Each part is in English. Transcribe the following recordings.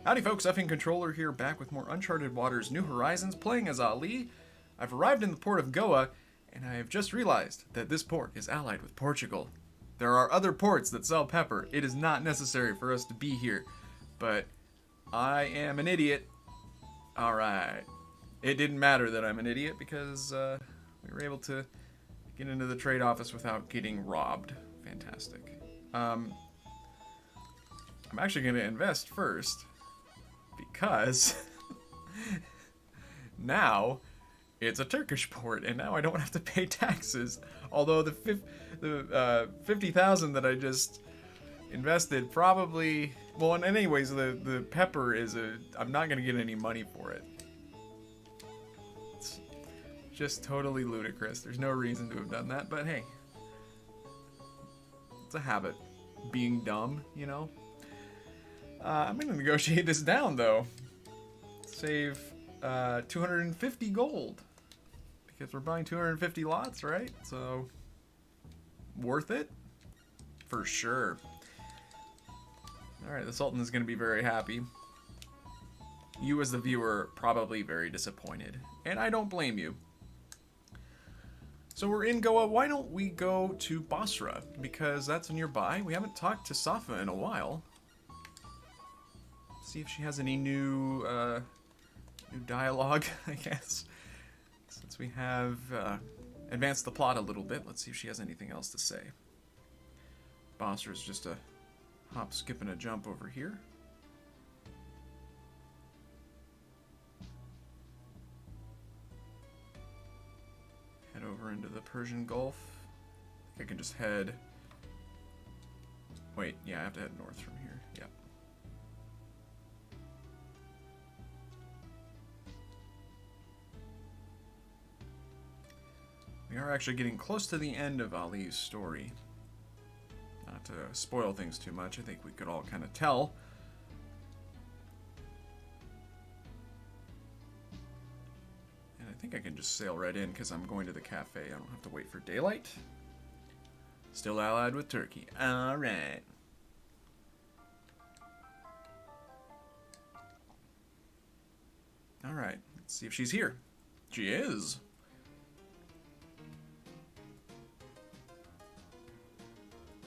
Howdy folks, Effing Controller here, back with more Uncharted Waters New Horizons, playing as Ali. I've arrived in the port of Goa, and I have just realized that this port is allied with Portugal. There are other ports that sell pepper. It is not necessary for us to be here, but I am an idiot. Alright. It didn't matter that I'm an idiot because we were able to get into the trade office without getting robbed. Fantastic. I'm actually going to invest first because now it's a Turkish port, and now I don't have to pay taxes. Although the 50,000 that I just invested probably, well, and anyways, the pepper is I'm not gonna get any money for it. It's just totally ludicrous. There's no reason to have done that, but hey, it's a habit, being dumb, you know. I'm gonna negotiate this down though. Save 250 gold because we're buying 250 lots, right? So worth it for sure. All right, the Sultan is gonna be very happy. You as the viewer probably very disappointed, and I don't blame you. So we're in Goa. Why don't we go to Basra, because that's nearby. We haven't talked to Safa in a while. See if she has any new dialogue, I guess. Since we have advanced the plot a little bit, let's see if she has anything else to say. Basra's just a hop, skip, and a jump over here. Head over into the Persian Gulf. I think I can just head... Wait, yeah, I have to head north from here. Yep. We are actually getting close to the end of Ali's story. Not to spoil things too much, I think we could all kind of tell. And I think I can just sail right in because I'm going to the cafe. I don't have to wait for daylight. Still allied with Turkey. Alright. Alright, let's see if she's here. She is.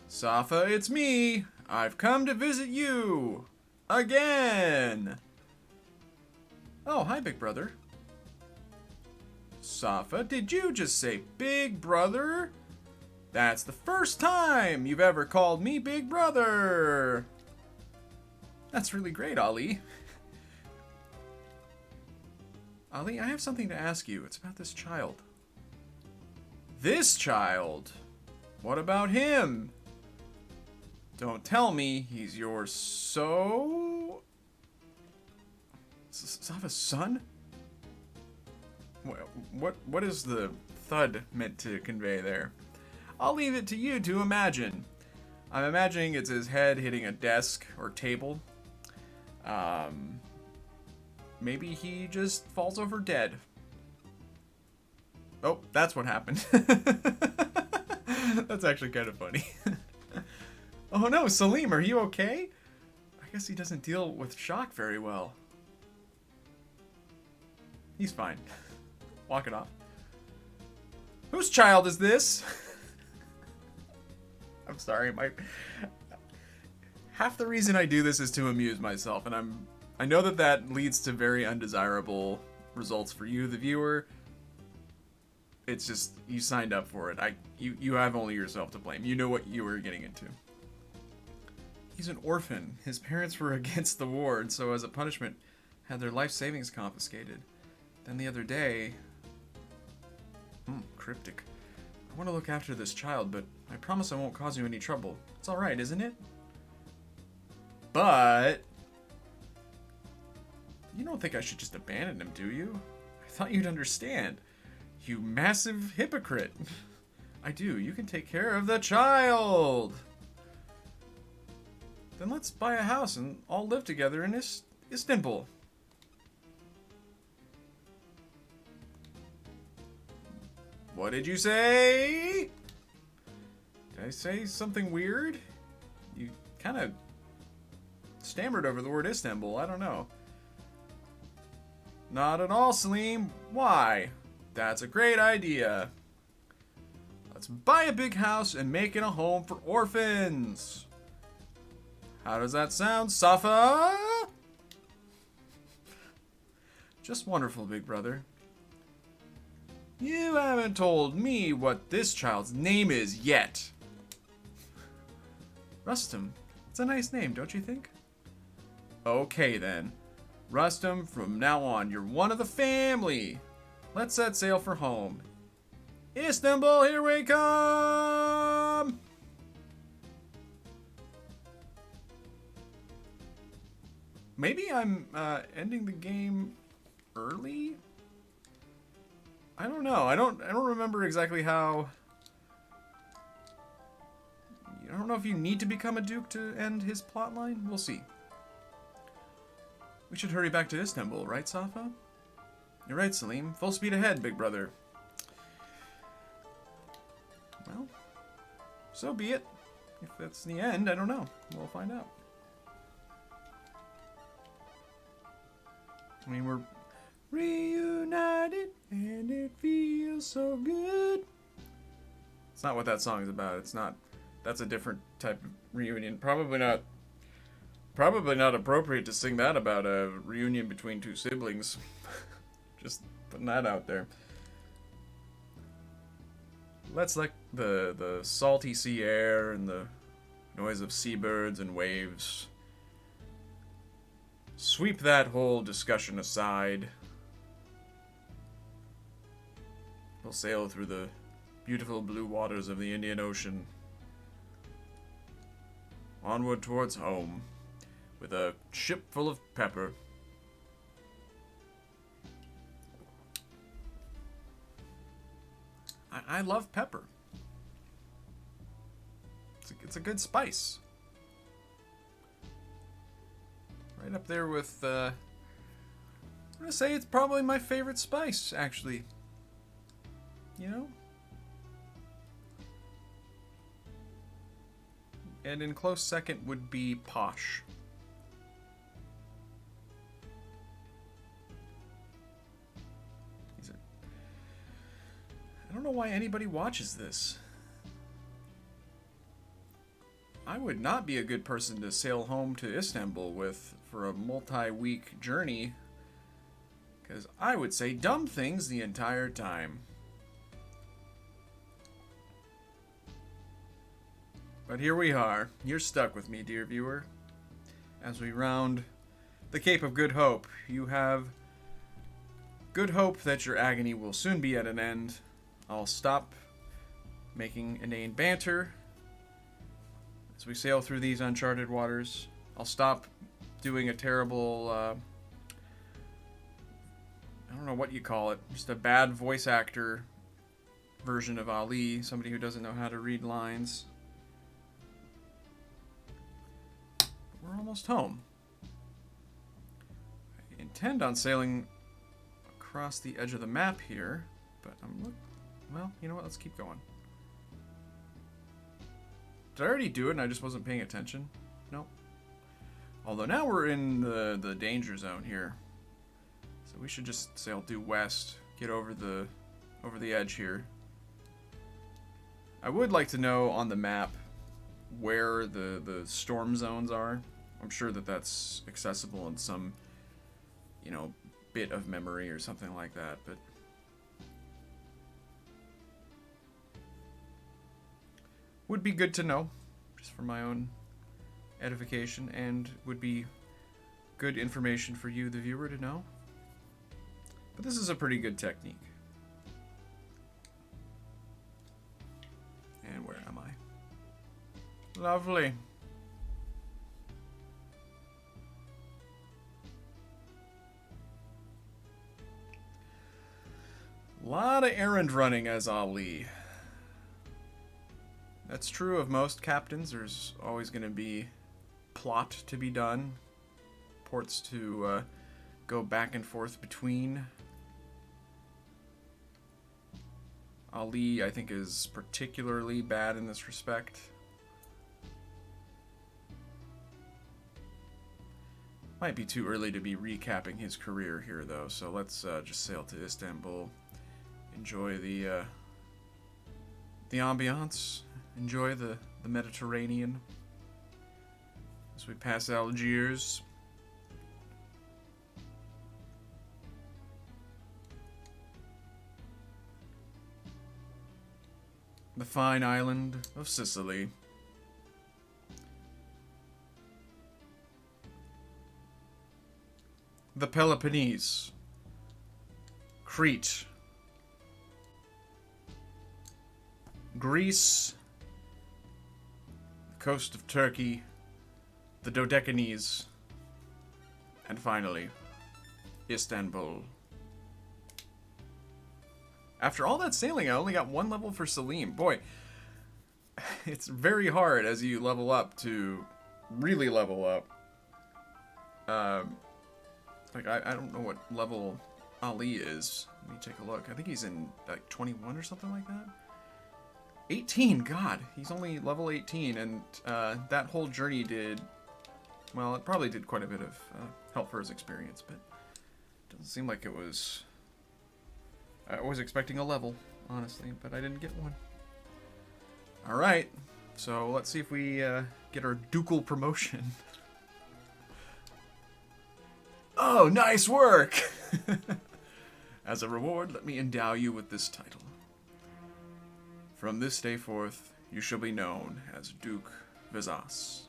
Safa, it's me! I've come to visit you! Again! Oh, hi, big brother. Safa, did you just say big brother? That's the first time you've ever called me big brother! That's really great, Ali. Ali, I have something to ask you. It's about this child. This child? What about him? Don't tell me he's your Safa's son? What is the thud meant to convey there? I'll leave it to you to imagine. I'm imagining it's his head hitting a desk or table. Maybe he just falls over dead. Oh, that's what happened. That's actually kind of funny. Oh no, Salim, are you okay? I guess he doesn't deal with shock very well. He's fine. Walk it off. Whose child is this? I'm sorry, half the reason I do this is to amuse myself, and I know that leads to very undesirable results for you, the viewer. It's just, you signed up for it. You have only yourself to blame. You know what you were getting into. He's an orphan. His parents were against the war, and so as a punishment, had their life savings confiscated. Then the other day... cryptic. I want to look after this child, but I promise I won't cause you any trouble. It's alright, isn't it? But... You don't think I should just abandon him, do you? I thought you'd understand. You massive hypocrite. I do. You can take care of the child. Then let's buy a house and all live together in Istanbul. What did you say? Did I say something weird? You kind of stammered over the word Istanbul. I don't know. Not at all, Salim. Why? That's a great idea. Let's buy a big house and make it a home for orphans. How does that sound, Safa? Just wonderful, big brother. You haven't told me what this child's name is yet. Rustam. It's a nice name, don't you think? Okay, then. Rustam, from now on, you're one of the family. Let's set sail for home. Istanbul, here we come! Maybe I'm ending the game early? I don't know. I don't remember exactly how. I don't know if you need to become a duke to end his plotline. We'll see. We should hurry back to Istanbul, right, Safa? You're right, Salim. Full speed ahead, big brother. Well, so be it. If that's the end, I don't know. We'll find out. I mean, we're reunited, and it feels so good. It's not what that song is about. It's not. That's a different type of reunion. Probably not appropriate to sing that about a reunion between two siblings. Just putting that out there. Let's let the salty sea air and the noise of seabirds and waves sweep that whole discussion aside. We'll sail through the beautiful blue waters of the Indian Ocean, onward towards home, with a ship full of pepper. I love pepper. It's a good spice. Right up there with, I'm gonna say it's probably my favorite spice, actually. You know? And in close second would be Posh. I don't know why anybody watches this. I would not be a good person to sail home to Istanbul with for a multi-week journey, because I would say dumb things the entire time. But here we are. You're stuck with me, dear viewer. As we round the Cape of Good Hope, you have good hope that your agony will soon be at an end. I'll stop making inane banter as we sail through these uncharted waters. I'll stop doing a terrible, I don't know what you call it, just a bad voice actor version of Ali, somebody who doesn't know how to read lines. We're almost home. I intend on sailing across the edge of the map here, but well, you know what? Let's keep going. Did I already do it and I just wasn't paying attention? Nope. Although now we're in the danger zone here. So we should just sail due west, get over the edge here. I would like to know on the map where the storm zones are. I'm sure that that's accessible in some, you know, bit of memory or something like that, but would be good to know, just for my own edification, and would be good information for you, the viewer, to know. But this is a pretty good technique. And where am I? Lovely. A lot of errand running as Ali. That's true of most captains. There's always going to be plot to be done, ports to go back and forth between. Ali, I think, is particularly bad in this respect. Might be too early to be recapping his career here, though, so let's just sail to Istanbul. Enjoy the ambiance. Enjoy the Mediterranean. As we pass Algiers. The fine island of Sicily. The Peloponnese. Crete. Greece. The coast of Turkey. The Dodecanese. And finally, Istanbul. After all that sailing, I only got 1 level for Salim. Boy, it's very hard as you level up to really level up. Like, I don't know what level Ali is. Let me take a look. I think he's in, like, 21 or something like that. 18, God. He's only level 18, and that whole journey did... Well, it probably did quite a bit of help for his experience, but it doesn't seem like it was... I was expecting a level, honestly, but I didn't get one. Alright, so let's see if we get our ducal promotion. Oh, nice work! As a reward, let me endow you with this title. From this day forth, you shall be known as Duke Vizas.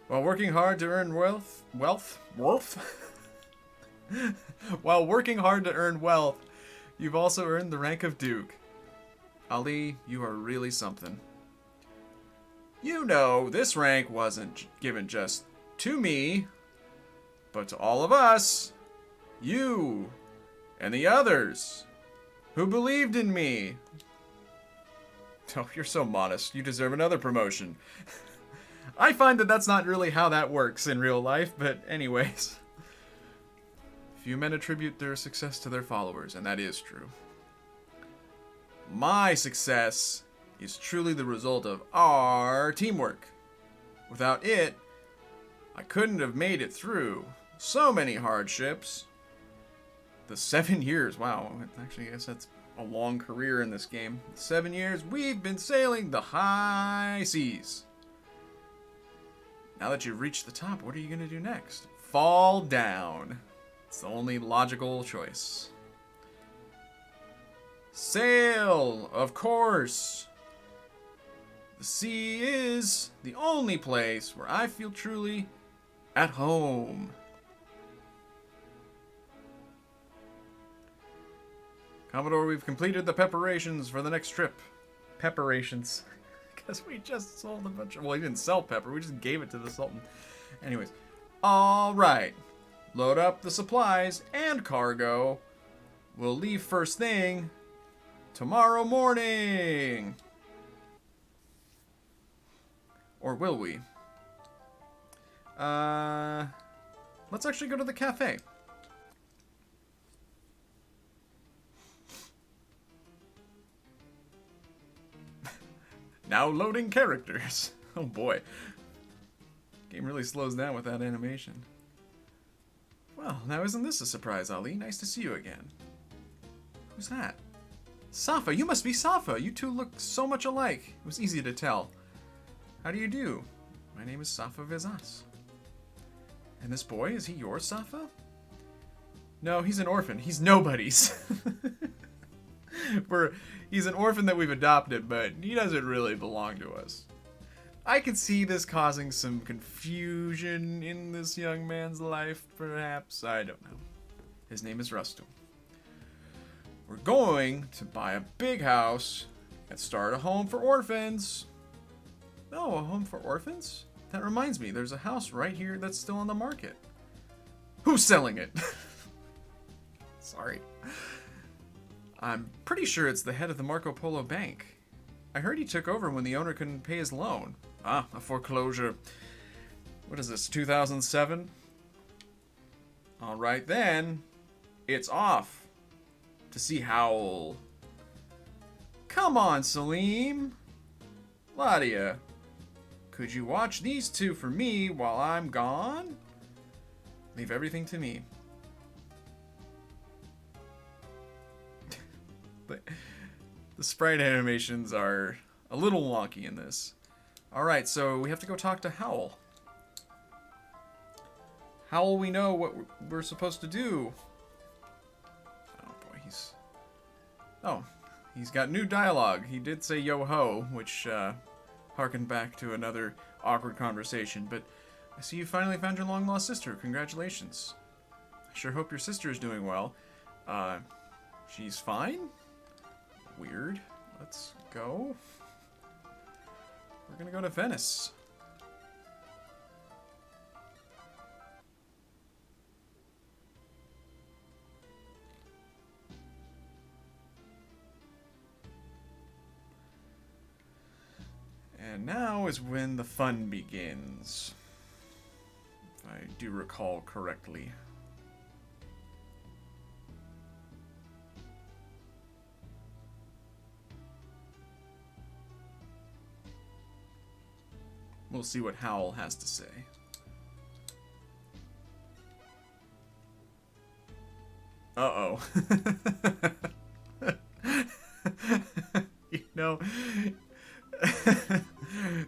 While working hard to earn wealth? While working hard to earn wealth, you've also earned the rank of Duke. Ali, you are really something. You know, this rank wasn't given just to me, but to all of us, you, and the others, who believed in me. Oh, you're so modest. You deserve another promotion. I find that that's not really how that works in real life, but anyways. Few men attribute their success to their followers, and that is true. My success is truly the result of our teamwork. Without it, I couldn't have made it through so many hardships. The 7 years, wow, actually I guess that's a long career in this game. 7 years we've been sailing the high seas. Now that you've reached the top, what are you going to do next? Fall down. It's the only logical choice. Sail, of course. The sea is the only place where I feel truly at home. Commodore, we've completed the preparations for the next trip. Preparations. Because we just sold a bunch of... Well, we didn't sell pepper. We just gave it to the Sultan. Anyways. Alright. Load up the supplies and cargo. We'll leave first thing tomorrow morning. Or will we? Let's actually go to the cafe. Now loading characters. Oh boy. Game really slows down with that animation. Well, now isn't this a surprise, Ali? Nice to see you again. Who's that? Safa, you must be Safa. You two look so much alike. It was easy to tell. How do you do? My name is Safa Vizas. And this boy, is he yours, Safa? No, he's an orphan. He's nobody's. He's an orphan that we've adopted, but he doesn't really belong to us. I could see this causing some confusion in this young man's life, perhaps. I don't know. His name is Rustum. We're going to buy a big house and start a home for orphans. Oh, a home for orphans? That reminds me, there's a house right here that's still on the market. Who's selling it? Sorry. I'm pretty sure it's the head of the Marco Polo Bank. I heard he took over when the owner couldn't pay his loan. Ah, a foreclosure. What is this, 2007? Alright then. It's off. To see Howl. Come on, Salim. Ladia. Could you watch these two for me while I'm gone? Leave everything to me. The sprite animations are a little wonky in this. Alright, so we have to go talk to Howl. Howl, we know what we're supposed to do. Oh boy, he's got new dialogue. He did say yo-ho, which harkened back to another awkward conversation, but I see you finally found your long-lost sister. Congratulations. I sure hope your sister is doing well. She's fine? Weird. Let's go. We're gonna go to Venice. And now is when the fun begins. If I do recall correctly. We'll see what Howl has to say. Uh-oh. You know...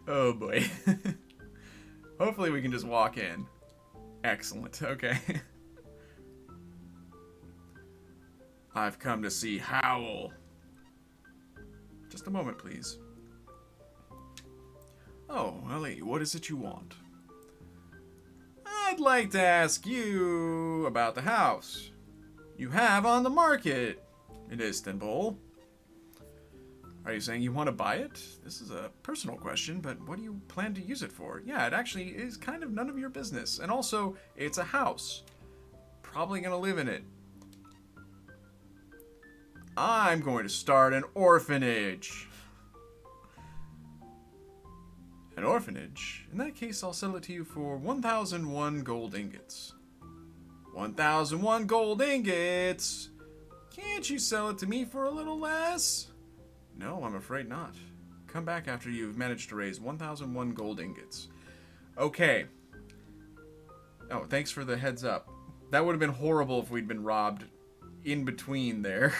Oh boy. Hopefully we can just walk in. Excellent, okay. I've come to see Howl. Just a moment, please. Oh, Ellie, what is it you want? I'd like to ask you about the house you have on the market in Istanbul. Are you saying you want to buy it? This is a personal question, but what do you plan to use it for? Yeah, it actually is kind of none of your business. And also, it's a house. Probably gonna live in it. I'm going to start an orphanage. An orphanage? In that case, I'll sell it to you for 1,001 gold ingots. 1,001 gold ingots? Can't you sell it to me for a little less? No, I'm afraid not. Come back after you've managed to raise 1,001 gold ingots. Okay. Oh, thanks for the heads up. That would have been horrible if we'd been robbed in between there.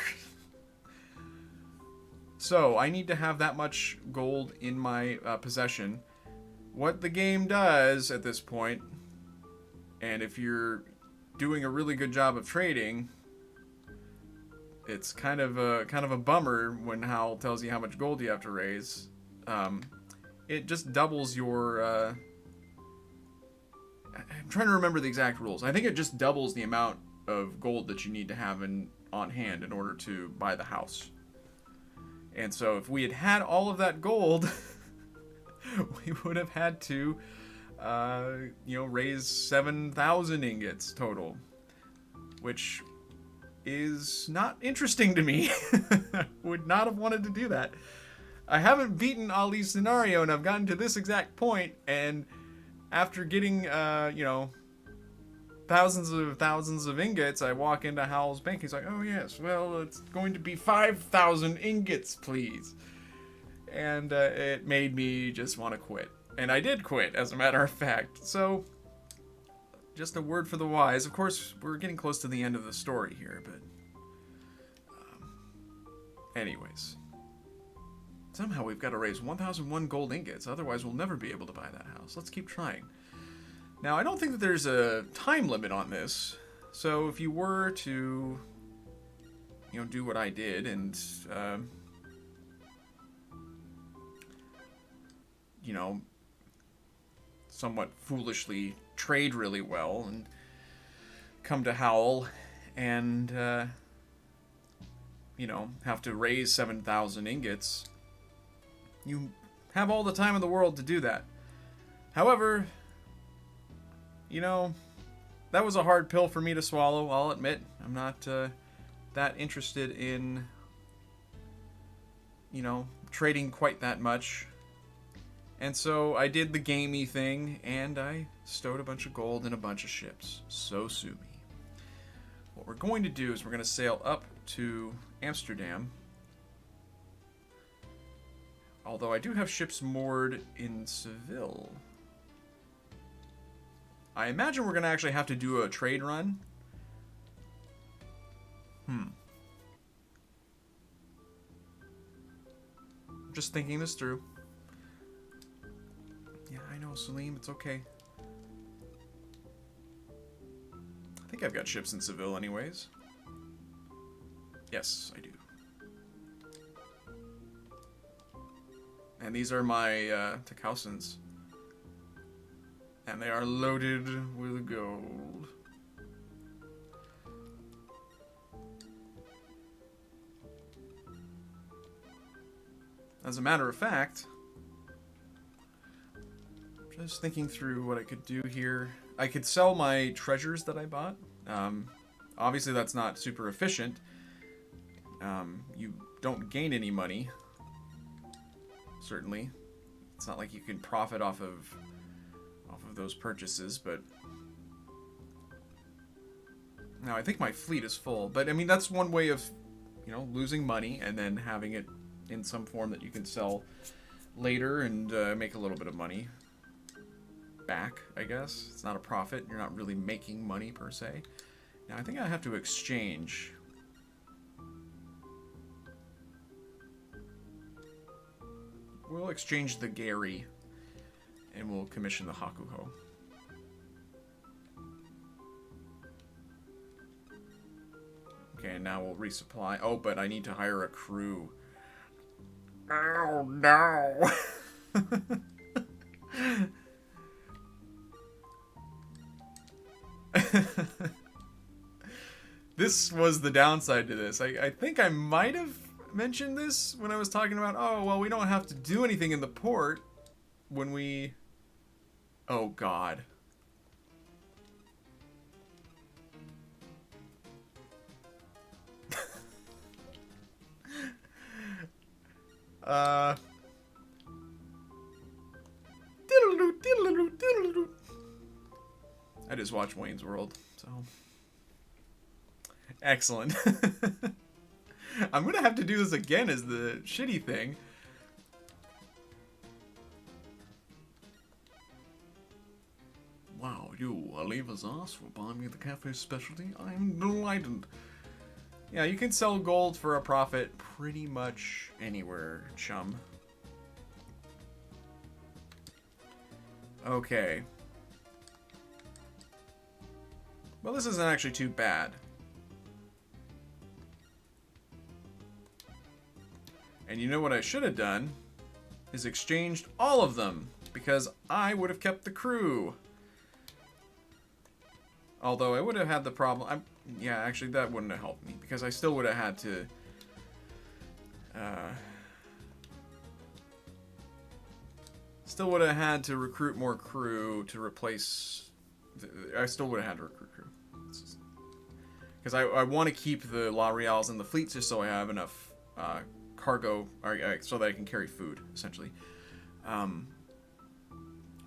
So, I need to have that much gold in my possession. What the game does at this point, and if you're doing a really good job of trading, it's kind of a bummer when Howl tells you how much gold you have to raise. It just doubles your... I'm trying to remember the exact rules. I think it just doubles the amount of gold that you need to have on hand in order to buy the house. And so if we had had all of that gold, we would have had to, raise 7,000 ingots total, which is not interesting to me. Would not have wanted to do that. I haven't beaten Ali's scenario, and I've gotten to this exact point, and after getting, thousands of ingots, I walk into Howl's bank. He's like, oh yes, well, it's going to be 5,000 ingots, please. And it made me just want to quit. And I did quit, as a matter of fact. So, just a word for the wise. Of course, we're getting close to the end of the story here, but... anyways. Somehow we've got to raise 1,001 gold ingots, otherwise we'll never be able to buy that house. Let's keep trying. Now, I don't think that there's a time limit on this, so if you were to, do what I did and, somewhat foolishly trade really well and come to Howl and, have to raise 7,000 ingots, you have all the time in the world to do that. However... that was a hard pill for me to swallow, I'll admit. I'm not that interested in, trading quite that much. And so I did the gamey thing, and I stowed a bunch of gold in a bunch of ships. So sue me. what we're going to do is we're going to sail up to Amsterdam. Although I do have ships moored in Seville. I imagine we're going to actually have to do a trade run. Just thinking this through. Yeah, I know, Salim, it's okay. I think I've got ships in Seville anyways. Yes, I do. And these are my Takausens. And they are loaded with gold. As a matter of fact, just thinking through what I could do here. I could sell my treasures that I bought. Obviously that's not super efficient. You don't gain any money. Certainly. It's not like you can profit off of those purchases, but now I think my fleet is full. But I mean, that's one way of, you know, losing money and then having it in some form that you can sell later and make a little bit of money back, I guess. It's not a profit. You're not really making money per se. Now I think I have to exchange. We'll exchange the Gary and we'll commission the Hakuho. Okay, and now we'll resupply. Oh, but I need to hire a crew. Oh, no. This was the downside to this. I think I might have mentioned this when I was talking about, oh, well, we don't have to do anything in the port when we... Oh, God. I just watched Wayne's World, so... Excellent. I'm gonna have to do this again as the shitty thing. Wow, you leave us us for buying me the cafe specialty? I'm delighted. Yeah, you can sell gold for a profit pretty much anywhere, chum. Okay. Well, this isn't actually too bad. And you know what I should have done? Is exchanged all of them, because I would have kept the crew. Although I would have had the problem... yeah, actually that wouldn't have helped me, because I still would have had to... still would have had to recruit more crew to replace... I still would have had to recruit crew. Because I want to keep the La Reals in the fleet just so I have enough cargo, so that I can carry food, essentially. What I'm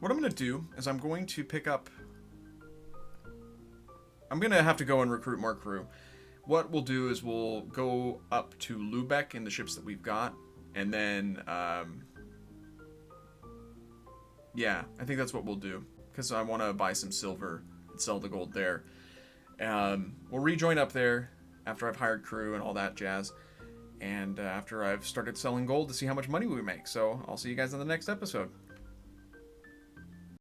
going to do is I'm going to pick up... I'm going to have to go and recruit more crew. What we'll do is we'll go up to Lubeck in the ships that we've got, and then... yeah, I think that's what we'll do, because I want to buy some silver and sell the gold there. We'll rejoin up there after I've hired crew and all that jazz, and after I've started selling gold to see how much money we make. So I'll see you guys in the next episode.